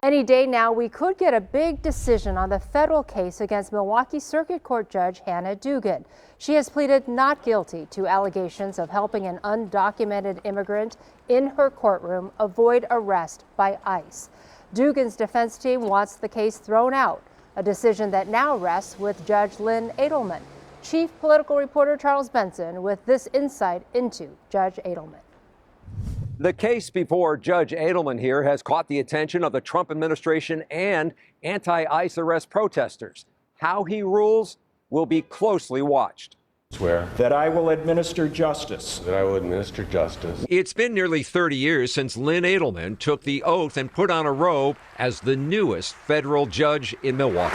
Any day now, we could get a big decision on the federal case against Milwaukee Circuit Court Judge Hannah Dugan. She has pleaded not guilty to allegations of helping an undocumented immigrant in her courtroom avoid arrest by ICE. Dugan's defense team wants the case thrown out, a decision that now rests with Judge Lynn Adelman. Chief political reporter Charles Benson with this insight into Judge Adelman. The case before Judge Adelman here has caught the attention of the Trump administration and anti-ICE arrest protesters. How he rules will be closely watched. Swear that I will administer justice. that I will administer justice. It's been nearly 30 years since Lynn Adelman took the oath and put on a robe as the newest federal judge in Milwaukee.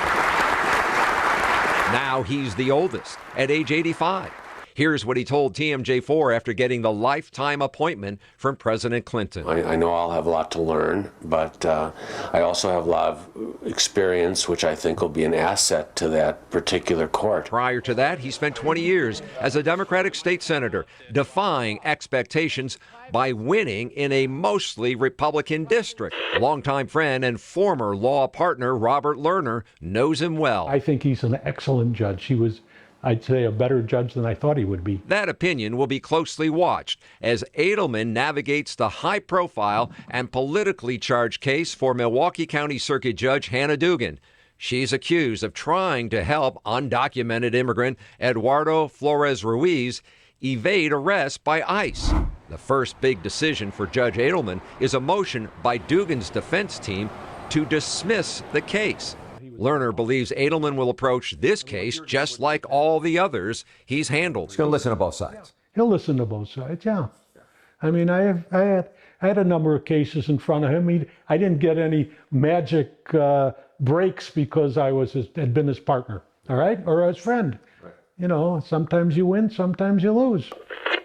Now he's the oldest at age 85. Here's what he told TMJ4 after getting the lifetime appointment from President Clinton. I know I'll have a lot to learn, but I also have a lot of experience, which I think will be an asset to that particular court. Prior to that, he spent 20 years as a Democratic state senator, defying expectations by winning in a mostly Republican district. Longtime friend and former law partner Robert Lerner knows him well. I think he's an excellent judge. He was, I'd say, a better judge than I thought he would be. That opinion will be closely watched as Adelman navigates the high-profile and politically charged case for Milwaukee County Circuit Judge Hannah Dugan. She's accused of trying to help undocumented immigrant Eduardo Flores Ruiz evade arrest by ICE. The first big decision for Judge Adelman is a motion by Dugan's defense team to dismiss the case. Lerner believes Adelman will approach this case just like all the others he's handled. He's going to listen to both sides. He'll listen to both sides, yeah. I mean, I had a number of cases in front of him. I didn't get any magic breaks because I had been his partner, all right, or his friend. Right. You know, sometimes you win, sometimes you lose.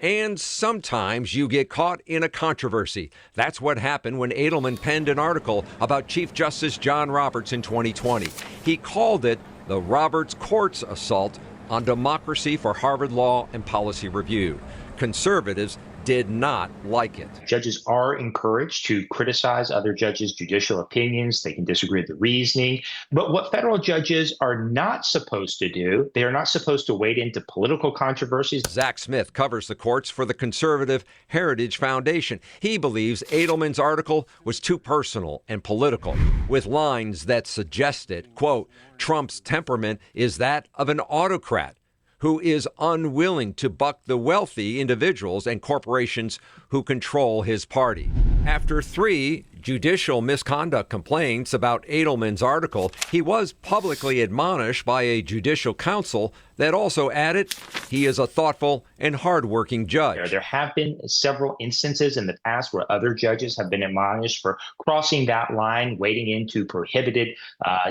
And sometimes you get caught in a controversy. That's what happened when Adelman penned an article about Chief Justice John Roberts in 2020. He called it the Roberts Court's assault on democracy for Harvard Law and Policy Review. Conservatives did not like it. Judges are encouraged to criticize other judges' judicial opinions. They can disagree with the reasoning. But what federal judges are not supposed to do, they are not supposed to wade into political controversies. Zach Smith covers the courts for the Conservative Heritage Foundation. He believes Adelman's article was too personal and political, with lines that suggested, quote, Trump's temperament is that of an autocrat who is unwilling to buck the wealthy individuals and corporations who control his party. After 3 judicial misconduct complaints about Adelman's article, he was publicly admonished by a judicial council that also added he is a thoughtful and hardworking judge. There have been several instances in the past where other judges have been admonished for crossing that line, wading into prohibited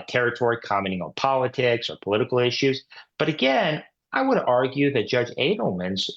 territory, commenting on politics or political issues. But again, I would argue that Judge Adelman's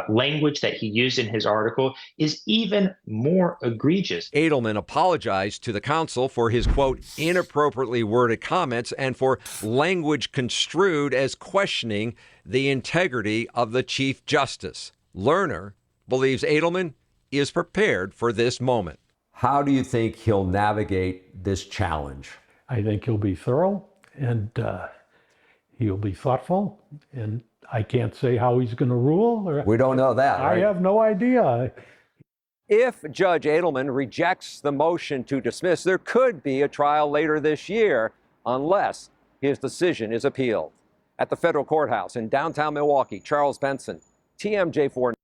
language that he used in his article is even more egregious. Adelman apologized to the council for his, quote, inappropriately worded comments and for language construed as questioning the integrity of the Chief Justice. Lerner believes Adelman is prepared for this moment. How do you think he'll navigate this challenge? I think he'll be thorough and he'll be thoughtful, and I can't say how he's going to rule. We don't know that, right? I have no idea. If Judge Adelman rejects the motion to dismiss, there could be a trial later this year unless his decision is appealed. At the federal courthouse in downtown Milwaukee, Charles Benson, TMJ4.